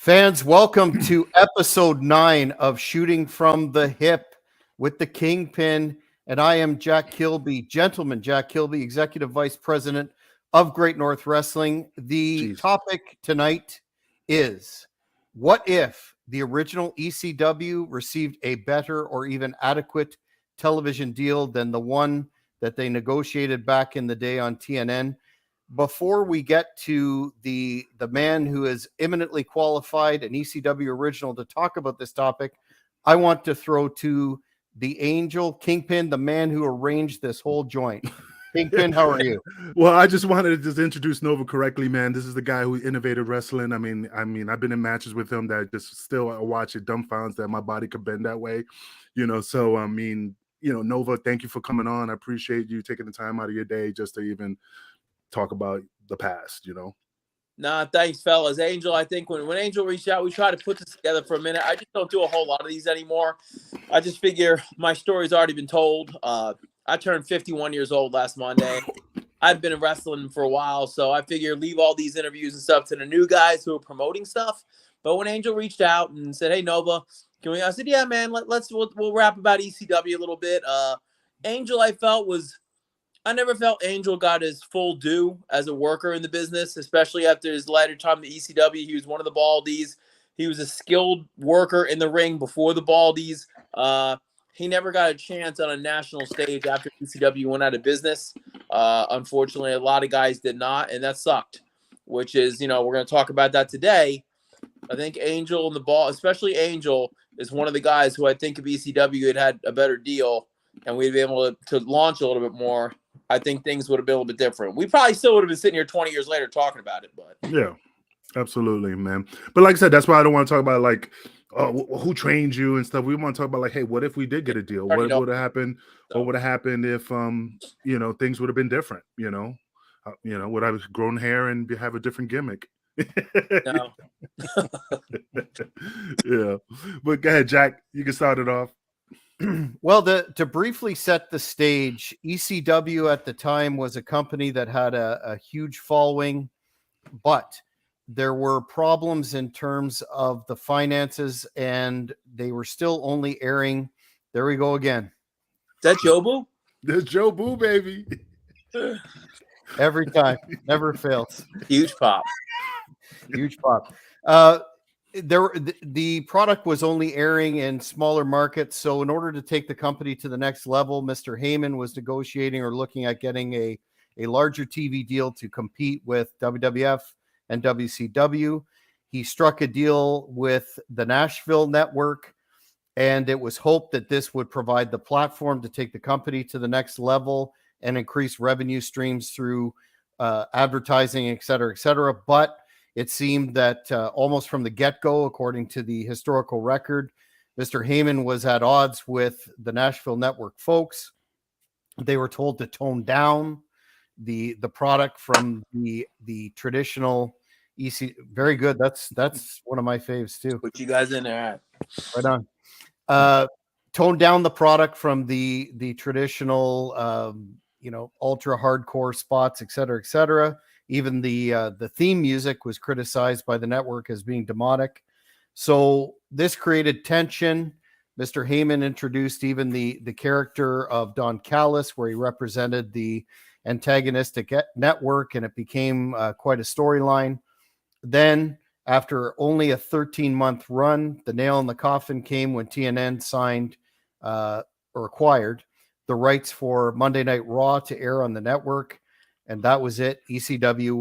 Fans, welcome to episode 9 of Shooting from the Hip with the Kingpin. And I am Jack Kilby, Gentleman Jack Kilby, Executive Vice President of Great North Wrestling. The topic tonight is, what if the original ECW received a better or even adequate television deal than the one that they negotiated back in the day on TNN? Before we get to the man who is eminently qualified, an ECW original, to talk about this topic, I want to throw to the Angel, Kingpin, the man who arranged this whole joint. Kingpin, how are you? Well, I just wanted to just introduce Nova correctly, man. This is the guy who innovated wrestling. I mean, I've been in matches with him that just still I watch it dumbfounds that my body could bend that way, So Nova, thank you for coming on. I appreciate you taking the time out of your day just to even talk about the past. Nah, thanks, fellas. Angel, I think when Angel reached out, we tried to put this together for a minute. I just don't do a whole lot of these anymore. I just figure my story's already been told. I turned 51 years old last Monday. I've been in wrestling for a while, so I figure leave all these interviews and stuff to the new guys who are promoting stuff. But when Angel reached out and said, "Hey, Nova, can we?" I said, "Yeah, man. We'll rap about ECW a little bit." Angel, I never felt Angel got his full due as a worker in the business, especially after his latter time at ECW. He was one of the Baldies. He was a skilled worker in the ring before the Baldies. He never got a chance on a national stage after ECW went out of business. Unfortunately, a lot of guys did not, and that sucked, which is, we're going to talk about that today. I think Angel and the Ball, especially Angel, is one of the guys who I think if ECW had a better deal and we'd be able to launch a little bit more, I think things would have been a little bit different. We probably still would have been sitting here 20 years later talking about it, but yeah, absolutely, man. But like I said, that's why I don't want to talk about like who trained you and stuff. We want to talk about like, hey, what if we did get a deal? What would have happened? What would have happened if things would have been different? Would I have grown hair and have a different gimmick? No. Yeah, but go ahead, Jack. You can start it off. Well, to briefly set the stage, ECW at the time was a company that had a huge following, but there were problems in terms of the finances, and they were still only airing. There we go again. Is that Jobu? There's Jobu, baby. Every time, never fails. Huge pop. Huge pop. The product was only airing in smaller markets. So in order to take the company to the next level, Mr. Heyman was negotiating or looking at getting a larger TV deal to compete with WWF and WCW. He struck a deal with the Nashville network, and it was hoped that this would provide the platform to take the company to the next level and increase revenue streams through advertising, et cetera, but it seemed that almost from the get-go, according to the historical record, Mr. Heyman was at odds with the Nashville network folks. They were told to tone down the product from the traditional EC. Very good. That's one of my faves too. Put you guys in there. Right on. Tone down the product from the traditional, ultra hardcore spots, et cetera. Even the theme music was criticized by the network as being demonic. So this created tension. Mr. Heyman introduced even the character of Don Callis, where he represented the antagonistic network, and it became quite a storyline. Then, after only a 13-month run, the nail in the coffin came when TNN signed or acquired the rights for Monday Night Raw to air on the network. And that was it. ECW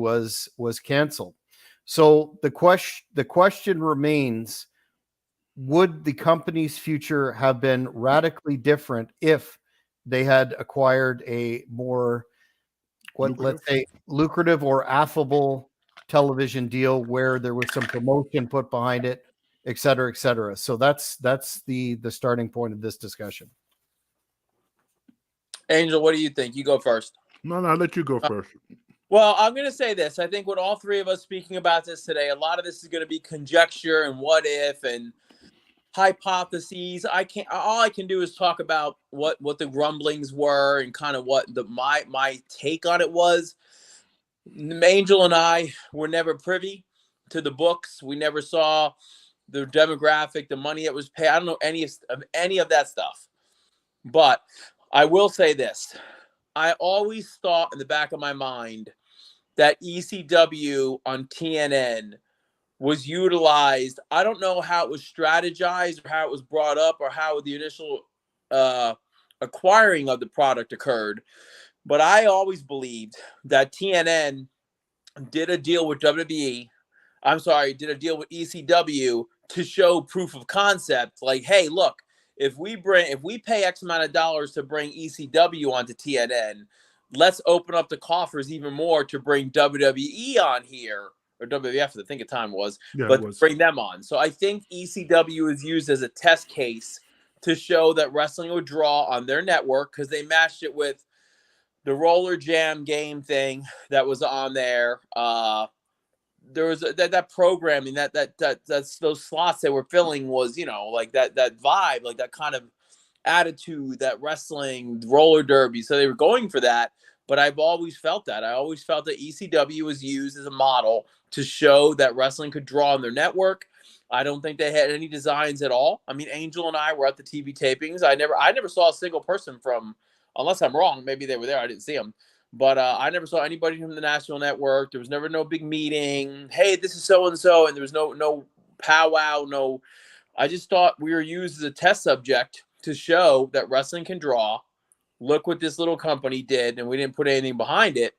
was canceled. So the question remains, would the company's future have been radically different if they had acquired a more, let's say, lucrative or affable television deal where there was some promotion put behind it, et cetera. So that's the starting point of this discussion. Angel, what do you think? You go first. No, I'll let you go first. Well, I'm going to say this. I think with all three of us speaking about this today, a lot of this is going to be conjecture and what if and hypotheses. All I can do is talk about what the grumblings were and kind of what my take on it was. Angel and I were never privy to the books. We never saw the demographic, the money that was paid. I don't know any of that stuff. But I will say this. I always thought in the back of my mind that ECW on TNN was utilized. I don't know how it was strategized or how it was brought up or how the initial acquiring of the product occurred. But I always believed that TNN did a deal with WWE. Did a deal with ECW to show proof of concept. Like, hey, look, if we pay X amount of dollars to bring ECW onto TNN, let's open up the coffers even more to bring WWE on here, or WWF, I think at the time was, bring them on. So I think ECW is used as a test case to show that wrestling would draw on their network, because they matched it with the Roller Jam game thing that was on there. There was that programming that's those slots they were filling was, like that vibe, like that kind of attitude, that wrestling roller derby. So they were going for that. But I've always felt that. I always felt that ECW was used as a model to show that wrestling could draw on their network. I don't think they had any designs at all. I mean, Angel and I were at the TV tapings. I never saw a single person from, unless I'm wrong, maybe they were there, I didn't see them. But I never saw anybody from the national network. There was never no big meeting. Hey, this is so-and-so. And there was no powwow, no. I just thought we were used as a test subject to show that wrestling can draw. Look what this little company did, and we didn't put anything behind it.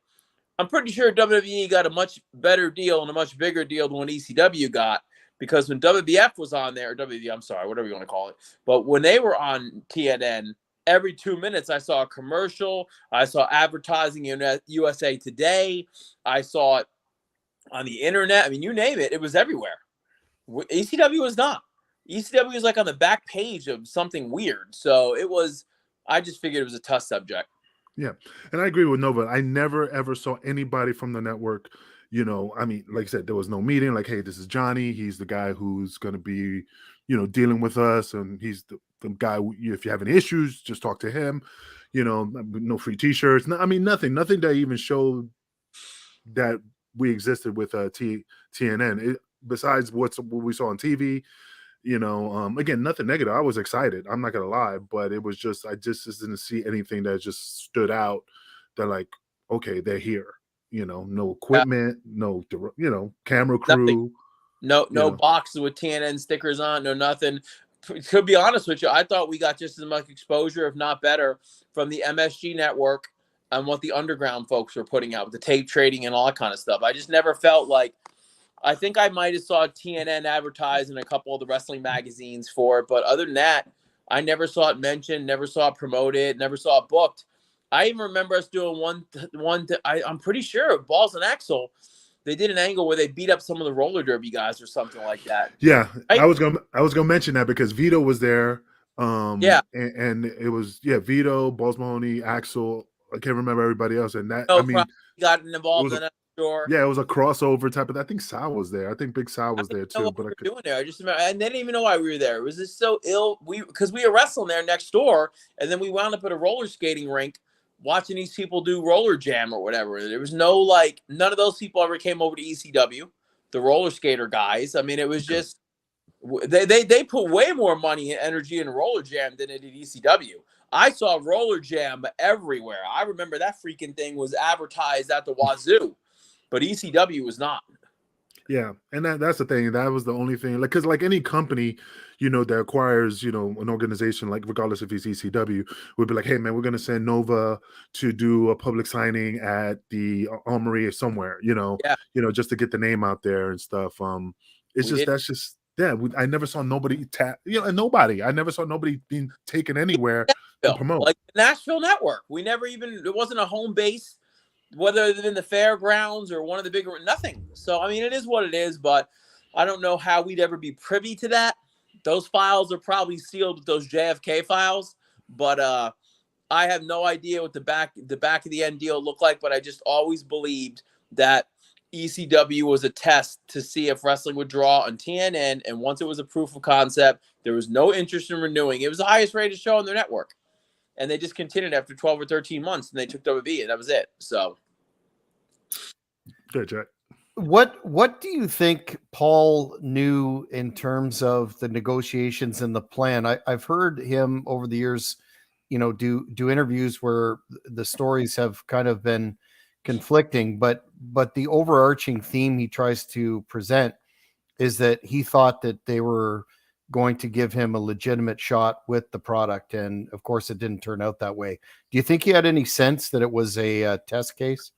I'm pretty sure WWE got a much better deal and a much bigger deal than what ECW got, because when WWF was on there, or WWE, I'm sorry, whatever you want to call it, but when they were on TNN, every 2 minutes I saw a commercial. I saw advertising in USA Today. I saw it on the internet. I mean, you name it, it was everywhere. ECW was not. ECW was like on the back page of something weird. So I just figured it was a tough subject. Yeah. And I agree with Nova. I never, ever saw anybody from the network, I mean, like I said, there was no meeting. Like, hey, this is Johnny. He's the guy who's going to be, dealing with us. And he's the guy, if you have any issues, just talk to him. No free t-shirts. No, I mean, nothing that even showed that we existed with TNN. Besides what we saw on TV. Again, nothing negative. I was excited. I'm not gonna lie, but it was just I just didn't see anything that just stood out. That like, okay, they're here. No equipment, no, camera crew, nothing. No boxes with TNN stickers on, no nothing. To be honest with you, I thought we got just as much exposure, if not better, from the MSG network and what the underground folks were putting out with the tape trading and all that kind of stuff. I just never felt like. I think I might have saw TNN advertised in a couple of the wrestling magazines for it, but other than that, I never saw it mentioned, never saw it promoted, never saw it booked. I even remember us doing I'm pretty sure Balls and Axel, they did an angle where they beat up some of the roller derby guys or something like that. Yeah, I was gonna mention that because Vito was there. And it was Vito, Balls Mahoney, Axel. I can't remember everybody else, and that got involved in it. Sure. Yeah, it was a crossover type of. I think Sal was there. I think Big Sal was there too. But doing there, I just remember, and they didn't even know why we were there. It was just so ill. Because we were wrestling there next door, and then we wound up at a roller skating rink watching these people do roller jam or whatever. There was none of those people ever came over to ECW, the roller skater guys. I mean, it was just they put way more money and energy in roller jam than it did ECW. I saw roller jam everywhere. I remember that freaking thing was advertised at the wazoo. But ECW was not. Yeah, and that's the thing. That was the only thing. Because any company, that acquires, an organization, like regardless if it's ECW, would be like, hey, man, we're going to send Nova to do a public signing at the Armory somewhere, just to get the name out there and stuff. I never saw nobody I never saw nobody being taken anywhere to promote. Like the Nashville Network. It wasn't a home base. Whether it's in the fairgrounds or one of the bigger, nothing. So, I mean, it is what it is, but I don't know how we'd ever be privy to that. Those files are probably sealed with those JFK files, but I have no idea what the back of the end deal looked like, but I just always believed that ECW was a test to see if wrestling would draw on TNN, and once it was a proof of concept, there was no interest in renewing. It was the highest rated show on their network. And they just continued after 12 or 13 months, and they took WWE, and that was it. So, good, Jack. What do you think Paul knew in terms of the negotiations and the plan? I've heard him over the years, do interviews where the stories have kind of been conflicting, but the overarching theme he tries to present is that he thought that they were going to give him a legitimate shot with the product, and of course it didn't turn out that way. Do you think he had any sense that it was a test case?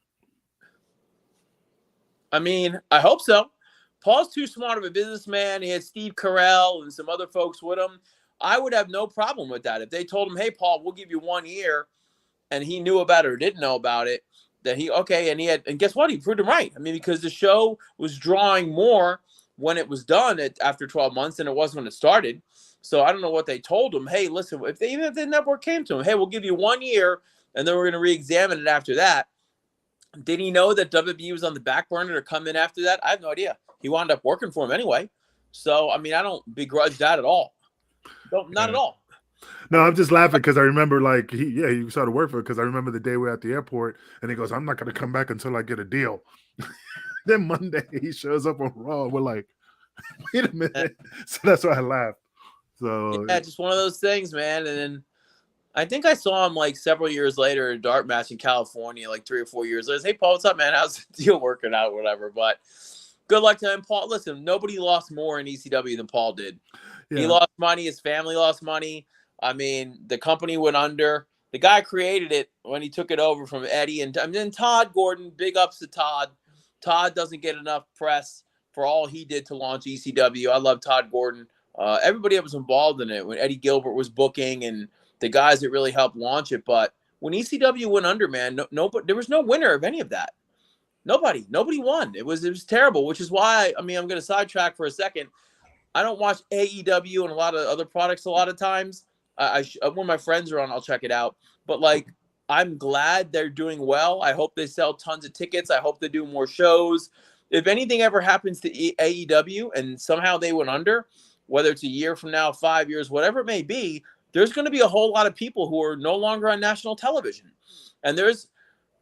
I mean, I hope so. Paul's too smart of a businessman. He had Steve Carell and some other folks with him. I would have no problem with that. If they told him, hey, Paul, we'll give you 1 year, and he knew about it or didn't know about it, and guess what? He proved him right. I mean, because the show was drawing more when it was done after 12 months than it was when it started. So I don't know what they told him. Hey, listen, even if the network came to him, hey, we'll give you 1 year, and then we're going to re-examine it after that. Did he know that WWE was on the back burner to come in after that? I have no idea. He wound up working for him anyway. So, I mean, I don't begrudge that at all. Not at all. No, I'm just laughing because I remember he started working for it because I remember the day we were at the airport and he goes, I'm not going to come back until I get a deal. Then Monday he shows up on Raw. We're like, wait a minute. So that's why I laughed. So yeah, just one of those things, man. And then I think I saw him like several years later at a dart match in California, like 3 or 4 years later. Hey, Paul, what's up, man? How's the deal working out, whatever? But good luck to him, Paul. Listen, nobody lost more in ECW than Paul did. Yeah. He lost money. His family lost money. I mean, the company went under. The guy created it when he took it over from Eddie. And then Todd Gordon, big ups to Todd. Todd doesn't get enough press for all he did to launch ECW. I love Todd Gordon. Everybody that was involved in it, when Eddie Gilbert was booking and the guys that really helped launch it. But when ECW went under, man, there was no winner of any of that. Nobody won. It was terrible, which is why, I'm going to sidetrack for a second. I don't watch AEW and a lot of other products a lot of times. When my friends are on, I'll check it out. But I'm glad they're doing well. I hope they sell tons of tickets. I hope they do more shows. If anything ever happens to AEW and somehow they went under, whether it's a year from now, 5 years, whatever it may be, there's going to be a whole lot of people who are no longer on national television. And there's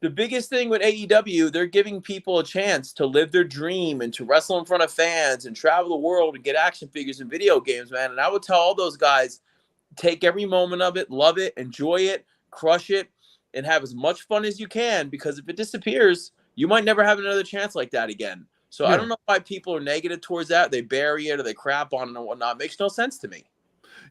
the biggest thing with AEW, they're giving people a chance to live their dream and to wrestle in front of fans and travel the world and get action figures and video games, man. And I would tell all those guys, take every moment of it, love it, enjoy it, crush it, and have as much fun as you can, because if it disappears, you might never have another chance like that again. So yeah. I don't know why people are negative towards that. They bury it or they crap on it and whatnot. It makes no sense to me.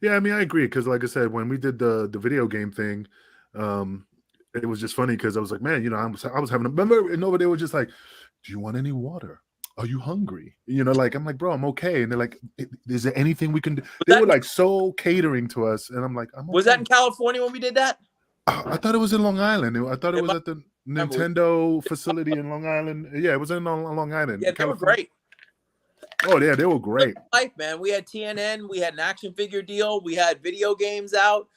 Yeah, I mean, I agree, because like I said, when we did the video game thing, it was just funny because I was like, man, I was having remember, and over there was just like, do you want any water? Are you hungry? I'm like, bro, I'm okay. And they're like, is there anything we can do? They were like so catering to us. And I'm like, was that in California when we did that? I thought it was in Long Island. I thought it was at the Nintendo facility in Long Island. Yeah, it was in Long Island. Yeah, they were great. Oh, yeah, they were great. Life, man. We had TNN. We had an action figure deal. We had video games out.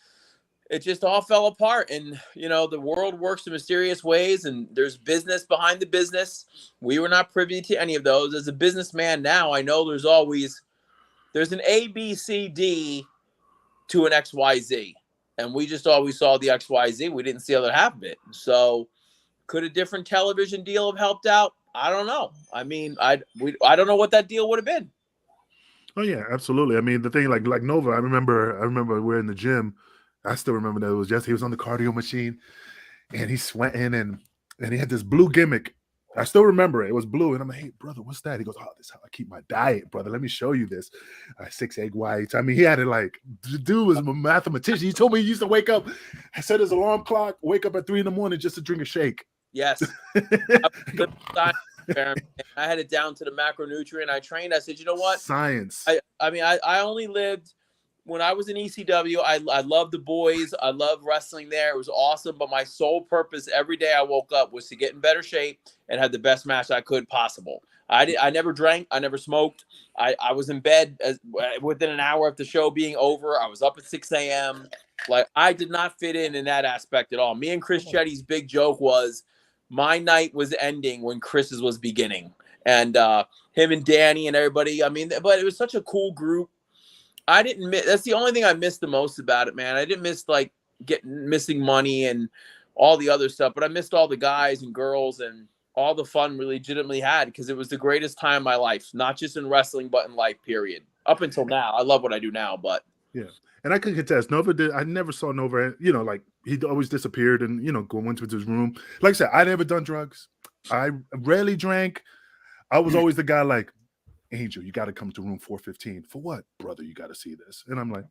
It just all fell apart. And, the world works in mysterious ways, and there's business behind the business. We were not privy to any of those. As a businessman now, I know there's an A, B, C, D to an X, Y, Z. And we just always saw the X, Y, Z. We didn't see the other half of it. So could a different television deal have helped out? I don't know. I mean, I don't know what that deal would have been. Oh, yeah, absolutely. I mean, the thing like Nova, I remember we're in the gym. I still remember that it was he was on the cardio machine and he's sweating and he had this blue gimmick. I still remember it. It was blue. And I'm like, hey, brother, what's that? He goes, oh, this is how I keep my diet, brother. Let me show you this. 6 egg whites. I mean, he had it like, the dude was a mathematician. He told me he used to wake up, I set his alarm clock, wake up at 3 a.m. just to drink a shake. Yes. I had it down to the macronutrient. I trained. I said, you know what? Science. I only lived when I was in ECW. I loved the boys. I loved wrestling there. It was awesome. But my sole purpose every day I woke up was to get in better shape and have the best match I could possible. I never drank. I never smoked. I was in bed within an hour of the show being over. I was up at 6 a.m. I did not fit in that aspect at all. Me and Chris Chetty's big joke was my night was ending when Chris's was beginning. And him and Danny and everybody, but it was such a cool group. I didn't miss. That's the only thing I missed the most about it, man. I didn't miss missing money and all the other stuff, but I missed all the guys and girls and all the fun we legitimately had, because it was the greatest time of my life, not just in wrestling, but in life, period. Up until now. I love what I do now, but. Yeah. And I could contest. Nova did. I never saw Nova, you know, like he always disappeared and, you know, went to his room. Like I said, I never done drugs. I rarely drank. I was always the guy like, Angel, you got to come to room 415. For what, brother? You got to see this. And I'm like,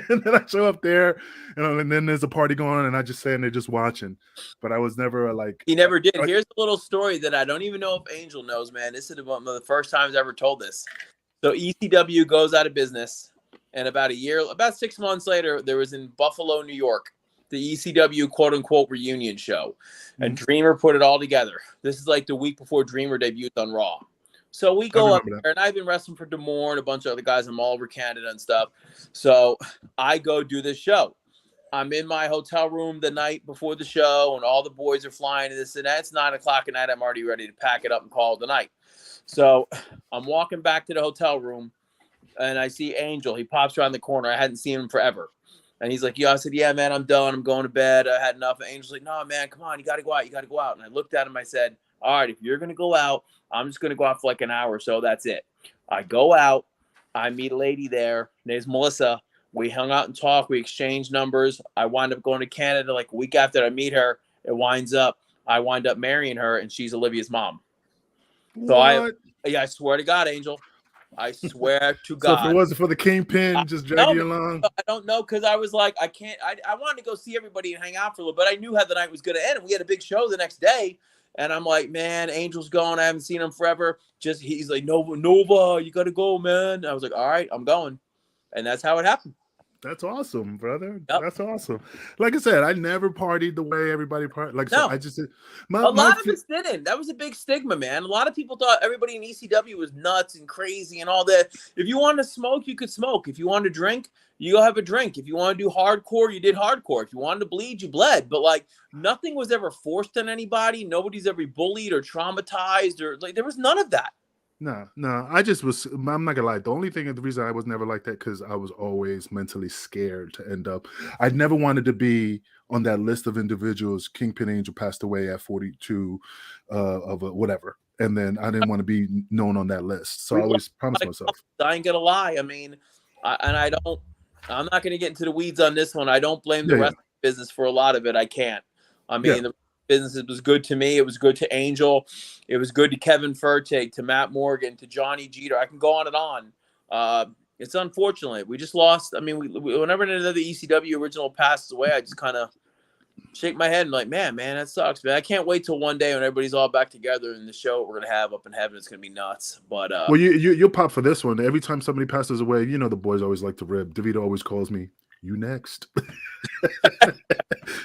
and then I show up there, and then there's a party going on, and I just stand there just watching. But I was never like. He never did. Here's a little story that I don't even know if Angel knows, man. This is one of the first times I ever told this. So ECW goes out of business, and about 6 months later, there was in Buffalo, New York, the ECW quote unquote reunion show, and Dreamer put it all together. This is like the week before Dreamer debuted on Raw. So we go up there, and I've been wrestling for D'Amore and a bunch of other guys. I'm all over Canada and stuff. So I go do this show. I'm in my hotel room the night before the show, and all the boys are flying to this and that. It's 9 o'clock at night. I'm already ready to pack it up and call it the night. So I'm walking back to the hotel room, and I see Angel. He pops around the corner. I hadn't seen him forever. And he's like, I said, yeah, man, I'm done. I'm going to bed. I had enough. And Angel's like, no, man, come on. You got to go out. You got to go out. And I looked at him. I said, all right, if you're going to go out, I'm just going to go out for like an hour or so. That's it. I go out. I meet a lady there. Her name's Melissa. We hung out and talked. We exchanged numbers. I wound up going to Canada like a week after I meet her. I wind up marrying her, and she's Olivia's mom. So what? I swear to God, Angel. I swear to God. So if it wasn't for the Kingpin just dragging you along? I don't know, because I was like, I can't. I wanted to go see everybody and hang out for a little bit. I knew how the night was going to end, and we had a big show the next day. And I'm like, man, Angel's gone. I haven't seen him forever. He's like, Nova, you got to go, man. I was like, all right, I'm going. And that's how it happened. That's awesome, brother. Yep. That's awesome. Like I said, I never partied the way everybody partied. Like no. I just did. A lot of us didn't. That was a big stigma, man. A lot of people thought everybody in ECW was nuts and crazy and all that. If you wanted to smoke, you could smoke. If you wanted to drink, you go have a drink. If you want to do hardcore, you did hardcore. If you wanted to bleed, you bled. But like nothing was ever forced on anybody. Nobody's ever bullied or traumatized or like there was none of that. No. I just was. I'm not gonna lie. The only thing, the reason I was never like that, because I was always mentally scared to end up. I never wanted to be on that list of individuals. Kingpin Angel passed away at 42 of whatever, and then I didn't want to be known on that list. So I always promised myself. I ain't gonna lie. I mean, I'm not gonna get into the weeds on this one. I don't blame the wrestling business for a lot of it. I can't. I mean, the business was good to me. It was good to Angel. It was good to Kevin Furtick, to Matt Morgan, to Johnny Jeter. I can go on and on. It's unfortunate. We just lost. I mean, whenever another ECW original passes away, I just kind of shake my head and like, man, that sucks, man. I can't wait till one day when everybody's all back together and the show we're going to have up in heaven. It's going to be nuts. But well, you'll pop for this one. Every time somebody passes away, you know, the boys always like to rib. DeVito always calls me, you next.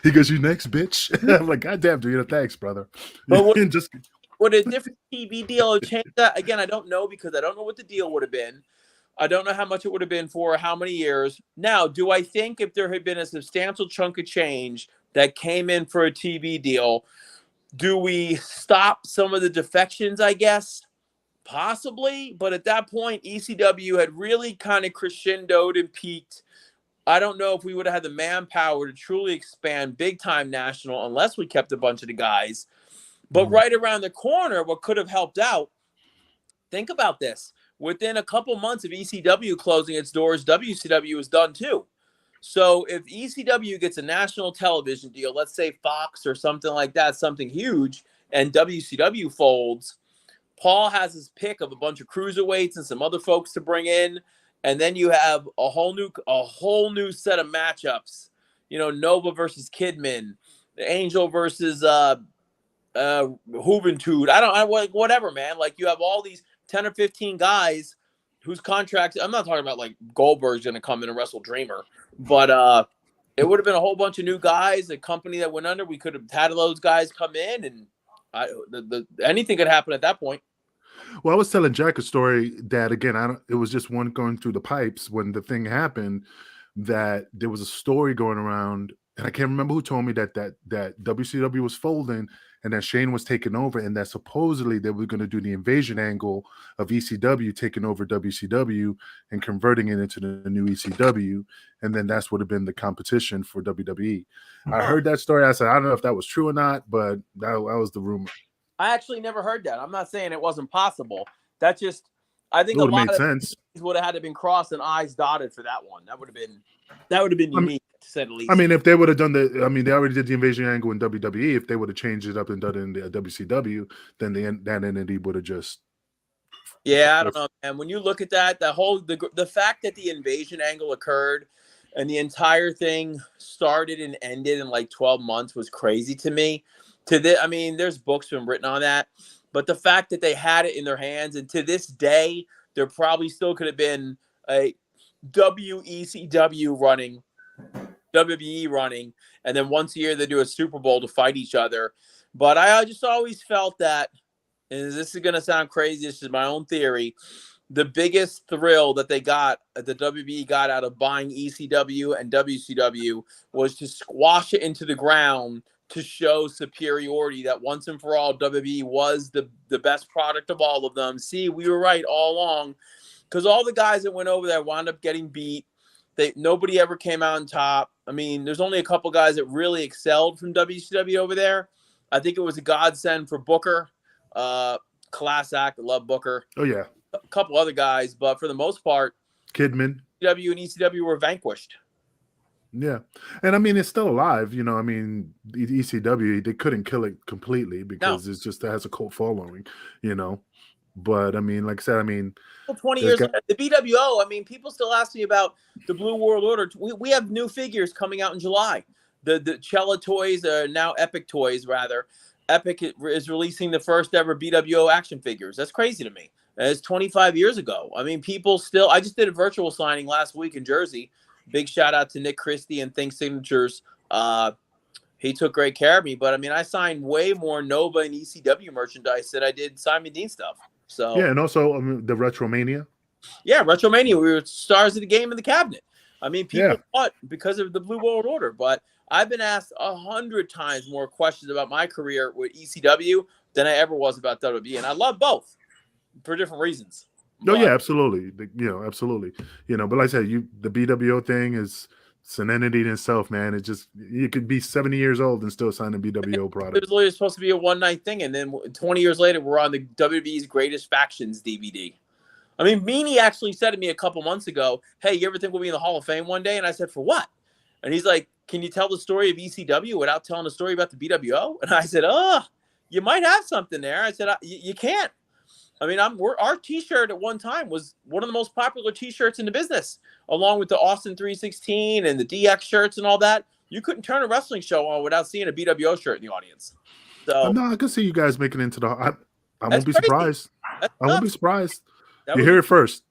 He goes, you next, bitch. I'm like, God damn, dude, thanks, brother. But would a different TV deal change that? Again, I don't know, because I don't know what the deal would have been. I don't know how much it would have been for how many years. Now, do I think if there had been a substantial chunk of change that came in for a TV deal, do we stop some of the defections, I guess? Possibly. But at that point, ECW had really kind of crescendoed and peaked. I don't know if we would have had the manpower to truly expand big time national unless we kept a bunch of the guys. But right around the corner, what could have helped out, think about this. Within a couple months of ECW closing its doors, WCW was done too. So if ECW gets a national television deal, let's say Fox or something like that, something huge, and WCW folds, Paul has his pick of a bunch of cruiserweights and some other folks to bring in. And then you have a whole new set of matchups. You know, Nova versus Kidman, Angel versus Juventud. Whatever, man. Like you have all these 10 or 15 guys whose contracts. I'm not talking about like Goldberg's going to come in and wrestle Dreamer, but it would have been a whole bunch of new guys. The company that went under, we could have had those guys come in, and anything could happen at that point. Well, I was telling Jack a story that, again, it was just one going through the pipes when the thing happened, that there was a story going around, and I can't remember who told me that WCW was folding and that Shane was taking over, and that supposedly they were going to do the invasion angle of ECW taking over WCW and converting it into the new ECW, and then that's would have been the competition for WWE. I heard that story. I said, I don't know if that was true or not, but that was the rumor. I actually never heard that. I'm not saying it wasn't possible. That just, I think It a would have lot made of sense. things would have had to been crossed and I's dotted for that one. That would have been I mean, unique, to say the least. I mean, if they would have done they already did the invasion angle in WWE. If they would have changed it up and done it in the WCW, then that entity would have just. Yeah, I don't know. And when you look at that, the fact that the invasion angle occurred and the entire thing started and ended in like 12 months was crazy to me. I mean, there's books been written on that, but the fact that they had it in their hands, and to this day, there probably still could have been a WECW running, WWE running, and then once a year they do a Super Bowl to fight each other. But I just always felt that, and this is going to sound crazy, this is my own theory, the biggest thrill that the WWE got out of buying ECW and WCW was to squash it into the ground to show superiority, that once and for all, WWE was the best product of all of them. See, we were right all along, because all the guys that went over there wound up getting beat. Nobody ever came out on top. I mean, there's only a couple guys that really excelled from WCW over there. I think it was a godsend for Booker. Class act. I love Booker. Oh yeah, A couple other guys, but for the most part, Kidman, ECW and ECW were vanquished. Yeah, and I mean it's still alive. You know, I mean ECW they couldn't kill it completely because it has a cult following. You know, but I mean, like I said, I mean, 20 years later, the BWO. I mean, people still ask me about the Blue World Order. We have new figures coming out in July. The Cella toys are now Epic Toys, rather. Epic is releasing the first ever BWO action figures. That's crazy to me. It's 25 years ago. I mean, people still. I just did a virtual signing last week in Jersey. Big shout out to Nick Christie and Think Signatures. He took great care of me. But I mean, I signed way more Nova and ECW merchandise than I did Simon Dean stuff. So yeah, and also the Retromania. Yeah, Retromania. We were stars of the game in the cabinet. I mean, people thought because of the Blue World Order, but I've been asked 100 times more questions about my career with ECW than I ever was about WWE, and I love both for different reasons. Oh yeah, absolutely. Absolutely. But like I said, the BWO thing is it's an entity in itself, man. It just you could be 70 years old and still sign a BWO product. It was literally supposed to be a one-night thing, and then 20 years later, we're on the WWE's Greatest Factions DVD. I mean, Meanie actually said to me a couple months ago, "Hey, you ever think we'll be in the Hall of Fame one day?" And I said, "For what?" And he's like, "Can you tell the story of ECW without telling the story about the BWO?" And I said, you might have something there. I said, you can't. I mean, our T-shirt at one time was one of the most popular T-shirts in the business, along with the Austin 316 and the DX shirts and all that. You couldn't turn a wrestling show on without seeing a BWO shirt in the audience. So no, I can see you guys making it into the. I won't be surprised. I won't be surprised. You hear it first.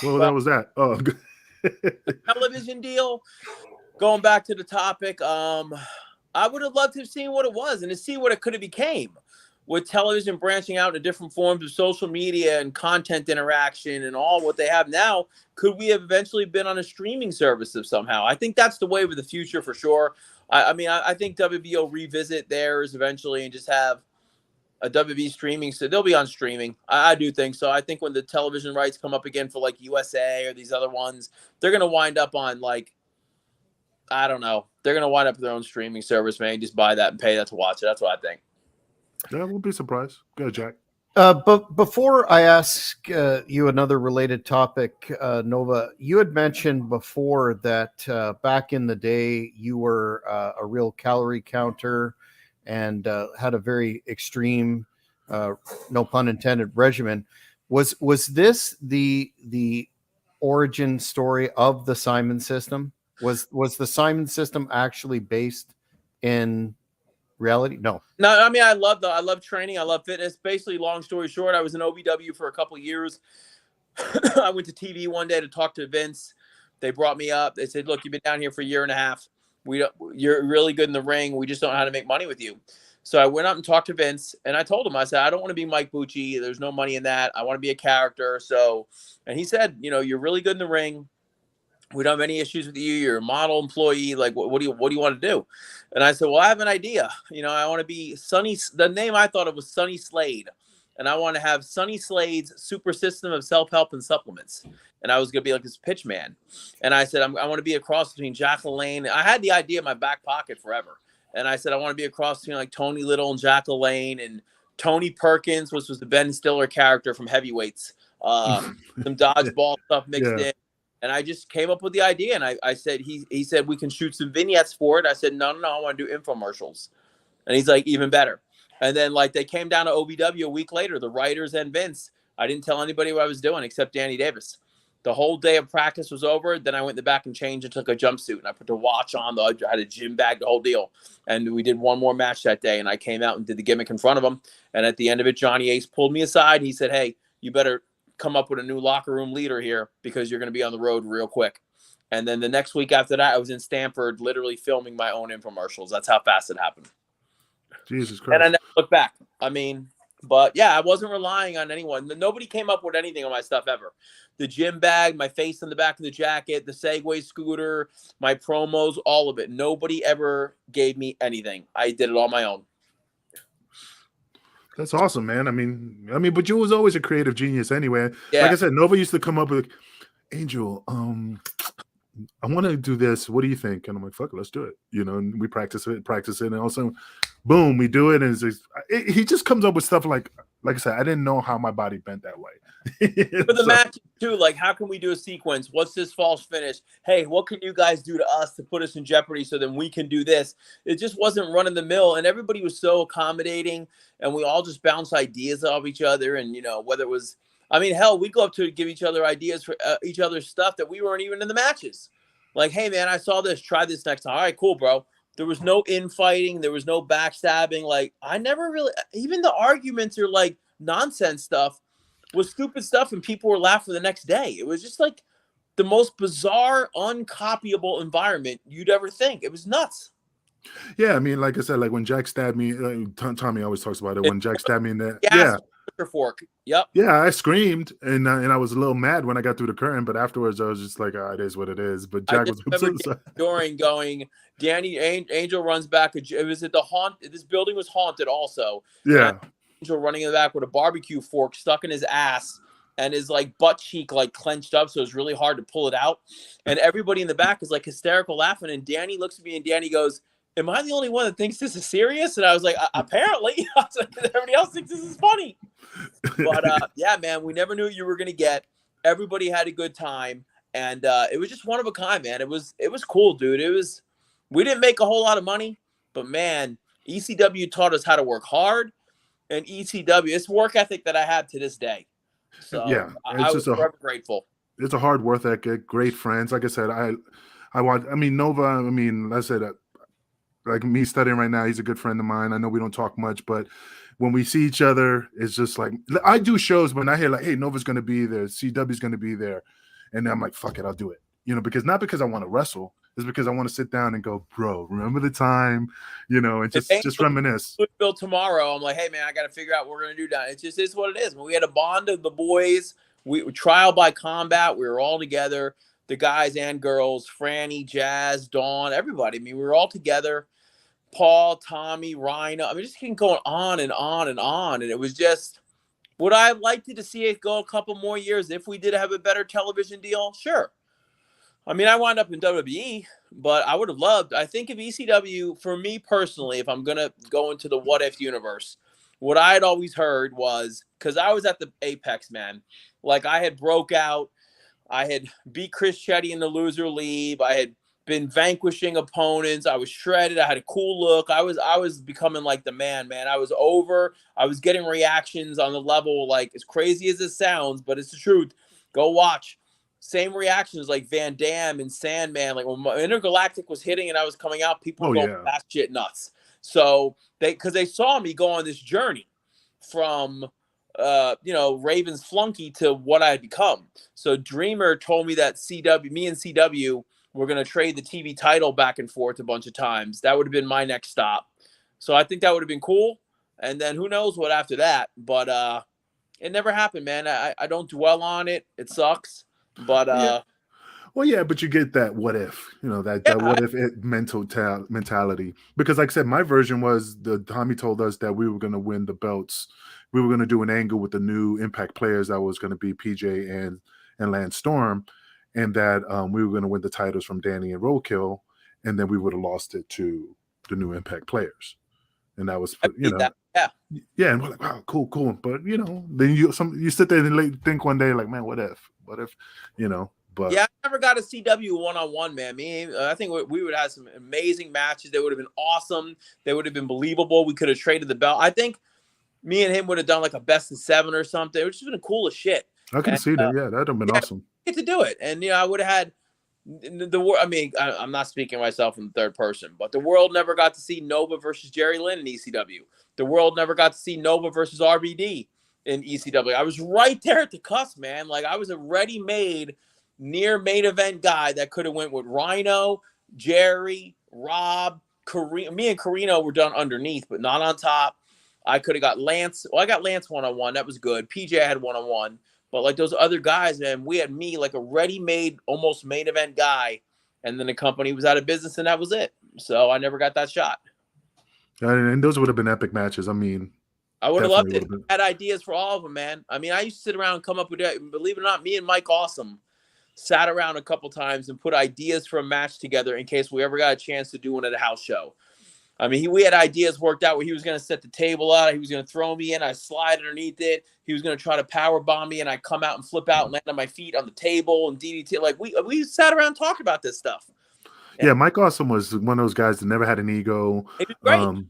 Well, that was that. Oh, television deal. Going back to the topic, I would have loved to have seen what it was and to see what it could have became. With television branching out into different forms of social media and content interaction and all what they have now, could we have eventually been on a streaming service of somehow? I think that's the wave of the future for sure. I think WB will revisit theirs eventually and just have a WB streaming. So they'll be on streaming. I do think so. I think when the television rights come up again for like USA or these other ones, they're going to wind up on like, I don't know. They're going to wind up with their own streaming service, man. Just buy that and pay that to watch it. That's what I think. Yeah, I won't be surprised. Go, Jack. But before I ask you another related topic, Nova, you had mentioned before that back in the day you were a real calorie counter and had a very extreme, no pun intended, regimen. Was this the origin story of the Simon system? Was the Simon system actually based in reality? No. I mean, I love training. I love fitness. Basically, long story short, I was in OVW for a couple of years. I went to TV one day to talk to Vince. They brought me up. They said, "Look, you've been down here for a year and a half. You're really good in the ring. We just don't know how to make money with you." So I went up and talked to Vince, and I told him, I said, "I don't want to be Mike Bucci. There's no money in that. I want to be a character." And he said, "You're really good in the ring. We don't have any issues with you. You're a model employee. Like, what do you want to do?" And I said, "Well, I have an idea. I want to be Sonny." The name I thought of was Sonny Slade. And I want to have Sonny Slade's super system of self-help and supplements. And I was going to be like this pitch man. And I said, I want to be a cross between Jack LaLanne. I had the idea in my back pocket forever. and I said I want to be across between like Tony Little and Jack LaLanne and Tony Perkins, which was the Ben Stiller character from Heavyweights. Some dodgeball stuff mixed Yeah. in. And I just came up with the idea. And I said, he said, we can shoot some vignettes for it. I said, no, I want to do infomercials. And he's like, even better. And then like they came down to OVW a week later, the writers and Vince. I didn't tell anybody what I was doing except Danny Davis. The whole day of practice was over. Then I went in the back and changed and took a jumpsuit. And I put the watch on. I had a gym bag, the whole deal. And we did one more match that day. And I came out and did the gimmick in front of him. And at the end of it, Johnny Ace pulled me aside. He said, hey, you better come up with a new locker room leader here because you're going to be on the road real quick. And then the next week after that, I was in Stanford literally filming my own infomercials. That's how fast it happened. Jesus Christ. And I never looked back. I mean, but yeah, I wasn't relying on anyone. Nobody came up with anything on my stuff ever. The gym bag, my face on the back of the jacket, the Segway scooter, my promos, all of it. Nobody ever gave me anything. I did it on my own. That's awesome, man. I mean, but you was always a creative genius anyway. Yeah. Like I said, Nova used to come up with, Angel, I want to do this. What do you think? And I'm like, fuck it, let's do it. You know, and we practice it, and also, boom, we do it. And he just comes up with stuff like I said, I didn't know how my body bent that way. For the match too, like how can we do a sequence? What's this false finish? Hey, what can you guys do to us to put us in jeopardy so then we can do this? It just wasn't run of the mill, and everybody was so accommodating, and we all just bounced ideas off each other. And you know, whether it was, I mean, hell, we go up to give each other ideas for each other's stuff that we weren't even in the matches. Like, hey man, I saw this, try this next time. All right, cool, bro. There was no infighting, there was no backstabbing. Like, I never really, even the arguments are like nonsense stuff. Was stupid stuff and people were laughing the next day. It was just like the most bizarre, uncopyable environment you'd ever think. It was nuts. Yeah, I mean, like I said, like when Jack stabbed me, Tommy always talks about it. When Jack stabbed me in the fork. Yep. Yeah, I screamed and I was a little mad when I got through the curtain, but afterwards I was just like, it is what it is. But Jack was during going, Danny Angel runs back. It was at the haunt. This building was haunted also. Yeah. Angel running in the back with a barbecue fork stuck in his ass and his like butt cheek like clenched up, so it's really hard to pull it out. And everybody in the back is like hysterical laughing. And Danny looks at me and Danny goes, "Am I the only one that thinks this is serious?" And I was like, "Apparently." I was like, everybody else thinks this is funny. But yeah, man, we never knew what you were gonna get. Everybody had a good time, and it was just one of a kind, man. It was cool, dude. We didn't make a whole lot of money, but man, ECW taught us how to work hard. And ECW, it's work ethic that I have to this day. So yeah, I was forever grateful. It's a hard work ethic, great friends. Like I said, I want. I mean, Nova. I mean, I said like me studying right now, he's a good friend of mine. I know we don't talk much, but when we see each other, it's just like I do shows when I hear like, hey, Nova's going to be there, CW's going to be there, and I'm like, fuck it, I'll do it. You know, because not because I want to wrestle. It's because I want to sit down and go, bro, remember the time, you know, and just reminisce. Bill tomorrow, I'm like, hey man, I got to figure out what we're gonna do down. It just is what it is. When we had a bond of the boys, we trial by combat. We were all together, the guys and girls, Franny, Jazz, Dawn, everybody. I mean, we were all together. Paul, Tommy, Rhino. I mean, just keep going on and on and on. And it was just, would I have liked to see it go a couple more years if we did have a better television deal? Sure. I mean, I wound up in WWE, but I would have loved, I think if ECW, for me personally, if I'm going to go into the what if universe, what I had always heard was, because I was at the Apex, man, like I had broke out, I had beat Chris Chetty in the loser leave, I had been vanquishing opponents, I was shredded, I had a cool look, I was becoming like the man. I was over, I was getting reactions on the level, like as crazy as it sounds, but it's the truth. Go watch. Same reactions like Van Dam and Sandman. Like when Intergalactic was hitting and I was coming out, people were going fast shit nuts. So because they saw me go on this journey from, Raven's flunky to what I had become. So Dreamer told me that me and CW were going to trade the TV title back and forth a bunch of times. That would have been my next stop. So I think that would have been cool. And then who knows what after that. But it never happened, man. I don't dwell on it. It sucks. But but you get that what if, that what if it mentality, because like I said, my version was Tommy told us that we were going to win the belts. We were going to do an angle with the new Impact players that was going to be PJ and Lance Storm, and that we were going to win the titles from Danny and Roadkill, and then we would have lost it to the new Impact players, and that was, I you beat know, that. Yeah. yeah, and we're like, wow, cool, but you know, then you sit there and think one day like, man, what if, you know, but Yeah, I never got a CW one-on-one, man. I think we would have some amazing matches. They would have been awesome. They would have been believable. We could have traded the belt. I think me and him would have done like a best of 7 or something. It would have been cool as shit. I can And, see that. Yeah, that'd have been awesome. get to do it. And I would have had the I mean, I'm not speaking of myself in the third person, but the world never got to see Nova versus Jerry Lynn in ECW. The world never got to see Nova versus RVD in ECW. I was right there at the cusp, man. Like, I was a ready-made near main event guy that could have went with Rhino, Jerry, Rob, Carino. Me and Carino were done underneath, but not on top. I could have got Lance. Well, I got Lance one-on-one. That was good. PJ had one-on-one. But like those other guys, man, we had me like a ready-made, almost main event guy, and then the company was out of business, and that was it. So I never got that shot. And those would have been epic matches. I mean, I would have loved it. I had ideas for all of them, man. I mean, I used to sit around and come up with it. Believe it or not, me and Mike Awesome sat around a couple times and put ideas for a match together in case we ever got a chance to do one at a house show. I mean, we had ideas worked out where he was going to set the table out. He was going to throw me in. I slide underneath it. He was going to try to power bomb me, and I come out and flip out and land on my feet on the table and DDT. Like, we sat around and talked about this stuff. Yeah, Mike Awesome was one of those guys that never had an ego. It was great.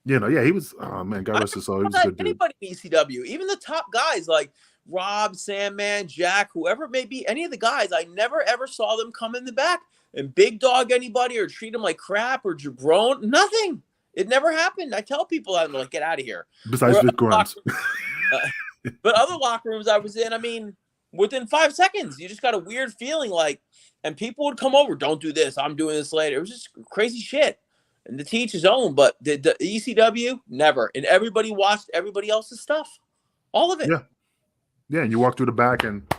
You know, yeah, he was. Oh man, God rest his soul. He was a good dude. Anybody in ECW, even the top guys like Rob, Sandman, Jack, whoever it may be, any of the guys, I never ever saw them come in the back and big dog anybody or treat them like crap or jabron. Nothing. It never happened. I tell people that, I'm like, get out of here. Besides Vic Grimes. But other locker rooms I was in, I mean, within 5 seconds, you just got a weird feeling like, and people would come over, don't do this, I'm doing this later. It was just crazy shit. And to teach his own, but the ECW, never. And everybody watched everybody else's stuff. All of it. Yeah. Yeah, and you walked through the back and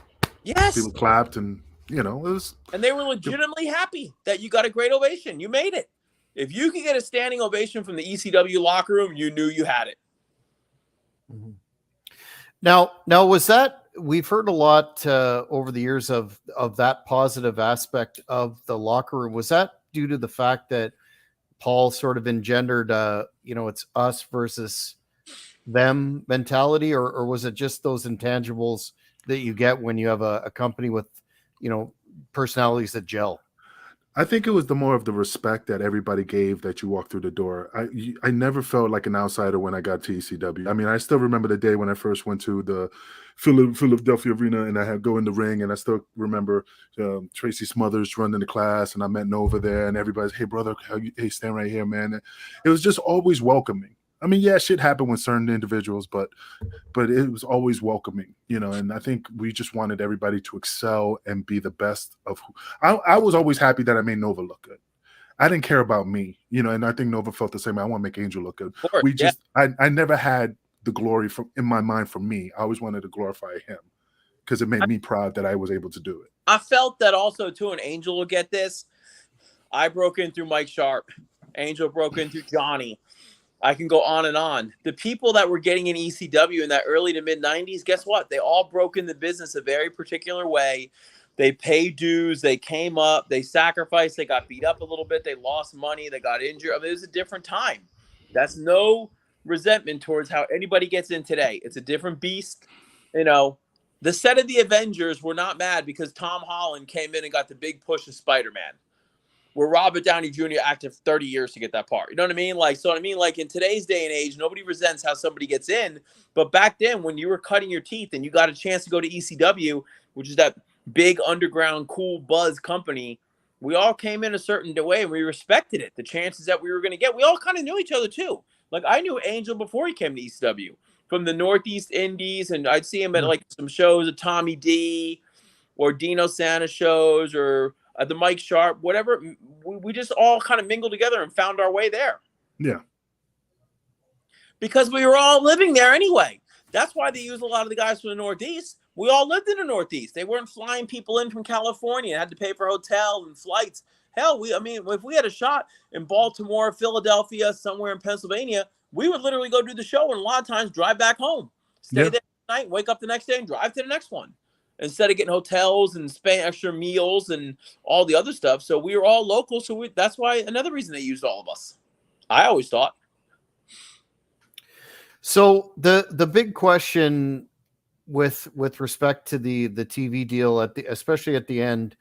people clapped and, you know, it was. And they were legitimately happy that you got a great ovation. You made it. If you could get a standing ovation from the ECW locker room, you knew you had it. Mm-hmm. Now was that, we've heard a lot over the years of that positive aspect of the locker room. Was that due to the fact that Paul sort of engendered, it's us versus them mentality, or was it just those intangibles that you get when you have a company with, personalities that gel? I think it was the more of the respect that everybody gave that you walked through the door. I never felt like an outsider when I got to ECW. I mean, I still remember the day when I first went to the Philadelphia Arena and I had go in the ring, and I still remember Tracy Smothers running the class, and I met Nova there, and everybody's, hey brother, hey, stand right here, man. It was just always welcoming. I mean, yeah, shit happened with certain individuals, but it was always welcoming, and I think we just wanted everybody to excel and be the best of who. I was always happy that I made Nova look good. I didn't care about me, and I think Nova felt the same way. I want to make Angel look good. I never had the glory in my mind for me. I always wanted to glorify him because it made me proud that I was able to do it. I felt that also too, and Angel will get this. I broke in through Mike Sharp. Angel broke in through Johnny. I can go on and on. The people that were getting in ECW in that early to mid 90s, guess what? They all broke in the business a very particular way. They paid dues. They came up. They sacrificed. They got beat up a little bit. They lost money. They got injured. I mean, it was a different time. That's no resentment towards how anybody gets in today. It's a different beast. The set of the Avengers were not mad because Tom Holland came in and got the big push of Spider-Man, where Robert Downey Jr. acted for 30 years to get that part. You know what I mean? Like in today's day and age, nobody resents how somebody gets in. But back then, when you were cutting your teeth and you got a chance to go to ECW, which is that big underground cool buzz company, we all came in a certain way and we respected it. The chances that we were going to get, we all kind of knew each other too. Like, I knew Angel before he came to ECW from the Northeast Indies, and I'd see him at like some shows of Tommy D or Dino Santa shows or the Mike Sharp, whatever. We just all kind of mingled together and found our way there. Yeah. Because we were all living there anyway. That's why they use a lot of the guys from the Northeast. We all lived in the Northeast. They weren't flying people in from California and had to pay for hotel and flights. Hell, if we had a shot in Baltimore, Philadelphia, somewhere in Pennsylvania, we would literally go do the show and a lot of times drive back home. Stay there night, wake up the next day and drive to the next one, instead of getting hotels and paying extra meals and all the other stuff. So we were all local. So that's why another reason they used all of us. I always thought. So the big question with respect to the TV deal especially at the end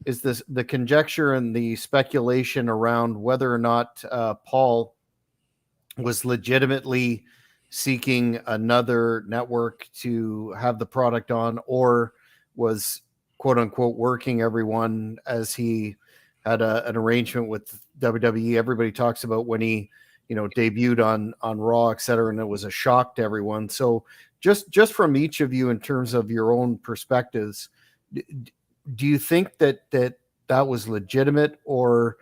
is the conjecture and the speculation around whether or not Paul was legitimately seeking another network to have the product on, or was quote unquote working everyone as he had an arrangement with WWE. Everybody talks about when he, debuted on Raw, et cetera, and it was a shock to everyone. So just from each of you in terms of your own perspectives, do you think that was legitimate, or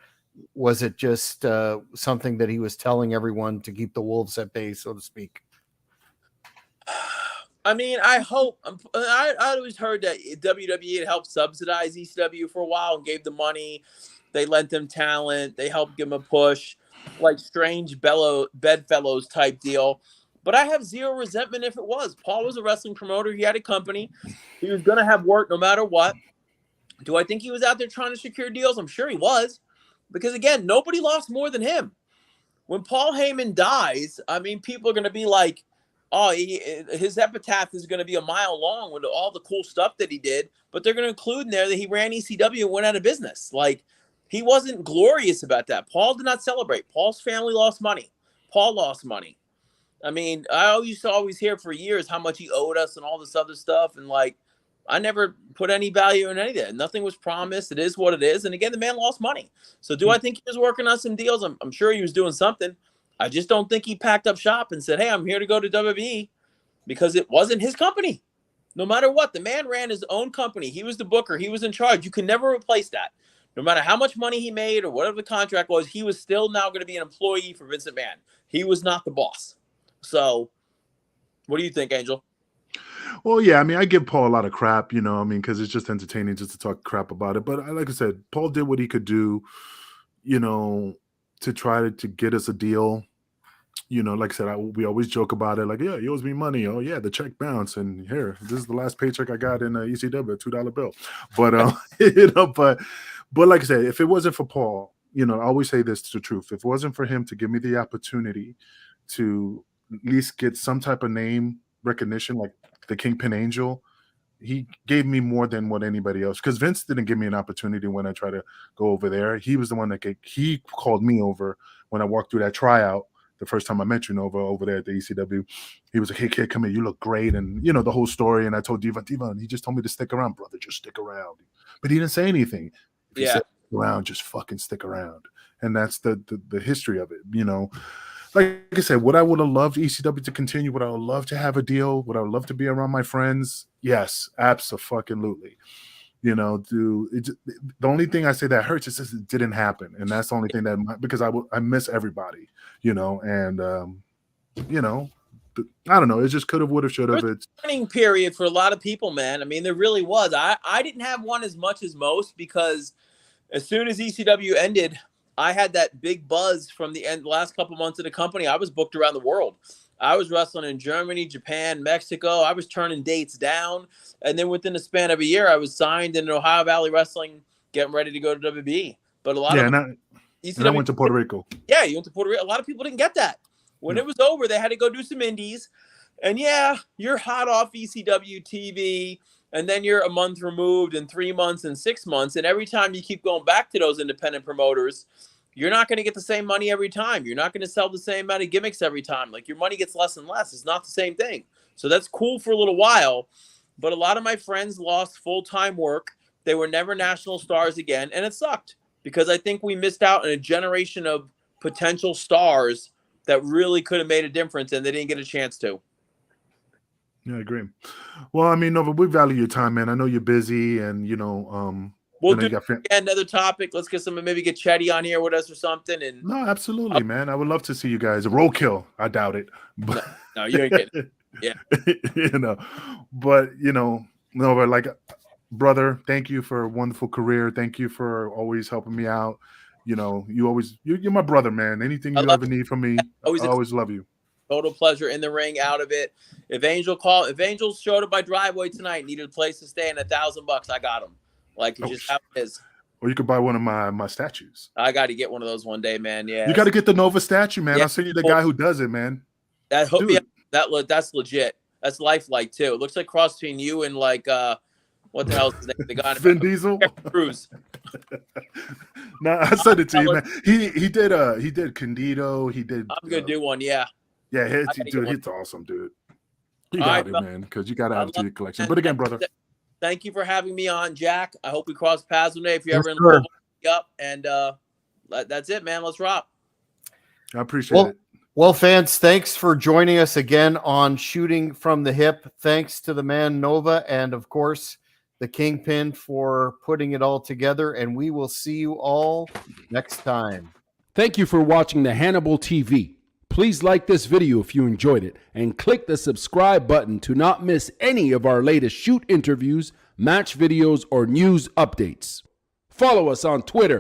was it just something that he was telling everyone to keep the wolves at bay, so to speak? I mean, I hope. I always heard that WWE had helped subsidize ECW for a while and gave them money. They lent them talent. They helped give them a push, like strange bedfellows type deal. But I have zero resentment if it was. Paul was a wrestling promoter. He had a company. He was going to have work no matter what. Do I think he was out there trying to secure deals? I'm sure he was. Because, again, nobody lost more than him. When Paul Heyman dies, I mean, people are going to be like, oh, his epitaph is going to be a mile long with all the cool stuff that he did. But they're going to include in there that he ran ECW and went out of business. Like, he wasn't glorious about that. Paul did not celebrate. Paul's family lost money. Paul lost money. I mean, I used to always hear for years how much he owed us and all this other stuff. And, like, I never put any value in any of that. Nothing was promised. It is what it is. And again, the man lost money. So do I think he was working on some deals? I'm sure he was doing something. I just don't think he packed up shop and said, hey, I'm here to go to WWE, because it wasn't his company. No matter what, the man ran his own company. He was the booker. He was in charge. You can never replace that. No matter how much money he made or whatever the contract was, he was still now going to be an employee for Vince McMahon. He was not the boss. So what do you think, Angel? Well, yeah, I mean, I give Paul a lot of crap, because it's just entertaining just to talk crap about it. But like I said, Paul did what he could do, to try to get us a deal. Like I said, we always joke about it. Like, yeah, he owes me money. Oh, yeah, the check bounced. And here, this is the last paycheck I got in ECW, a $2 bill. But, but like I said, if it wasn't for Paul, I always say this to the truth. If it wasn't for him to give me the opportunity to at least get some type of name recognition, like the Kingpin Angel, he gave me more than what anybody else, because Vince didn't give me an opportunity when I tried to go over there. He was the one that he called me over when I walked through that tryout the first time I met you, Nova, over there at the ECW. He was like, hey kid, come here, you look great, and the whole story. And I told Diva, he just told me to stick around, brother, just stick around. But he didn't say anything. If he said stick around, just fucking stick around. And that's the history of it. Like I said, would I would have loved ECW to continue? Would I have loved to have a deal? Would I love to be around my friends? Yes, absolutely. The only thing I say that hurts is just it didn't happen, and that's the only thing because I miss everybody, and I don't know. It just could have, would have, should have. It's a learning period for a lot of people, man. I mean, there really was. I didn't have one as much as most, because as soon as ECW ended, I had that big buzz from the last couple months of the company. I was booked around the world. I was wrestling in Germany, Japan, Mexico. I was turning dates down. And then within the span of a year, I was signed in Ohio Valley Wrestling, getting ready to go to WWE. But a lot of ECW, I went to Puerto Rico. Yeah, you went to Puerto Rico. A lot of people didn't get that. When it was over, they had to go do some indies. And yeah, you're hot off ECW TV. And then you're a month removed, and 3 months and 6 months. And every time you keep going back to those independent promoters, you're not going to get the same money every time. You're not going to sell the same amount of gimmicks every time. Like, your money gets less and less. It's not the same thing. So that's cool for a little while. But a lot of my friends lost full-time work. They were never national stars again. And it sucked, because I think we missed out on a generation of potential stars that really could have made a difference, and they didn't get a chance to. Yeah, I agree. Well, I mean, Nova, we value your time, man. I know you're busy, and we'll do another topic. Let's get maybe get Chetty on here with us or something. And no, absolutely, man. I would love to see you guys. A roadkill, I doubt it. But no, you ain't getting it. Yeah. But Nova, like, brother, thank you for a wonderful career. Thank you for always helping me out. You're my brother, man. Anything you ever need from me, I always love you. Total pleasure in the ring, out of it. If Angel showed up my driveway tonight, needed a place to stay and $1,000, I got him. Like, it's just how it is. Or you could buy one of my statues. I got to get one of those one day, man. Yeah, You got to get the Nova statue, man. Yeah. I'll send you the guy who does it, man. that hook me Dude. up. That's legit. That's lifelike too. It looks like cross between you and like what the hell is his name? The guy Vin Diesel. Cruz. No, I sent it to you, man. He did Candido. He did. I'm gonna do one. Yeah. Yeah, dude, it's awesome, dude. You All got right, it, well, man, because you got to add it to love your collection. But again, brother, Thank you for having me on, Jack. I hope we cross paths one day if you're Yes, ever in sir. Louisville. Yep. And that's it, man. Let's rock. I appreciate it. Well, fans, thanks for joining us again on Shooting from the Hip. Thanks to the man Nova and, of course, the Kingpin for putting it all together. And we will see you all next time. Thank you for watching the Hannibal TV. Please like this video if you enjoyed it and click the subscribe button to not miss any of our latest shoot interviews, match videos, or news updates. Follow us on Twitter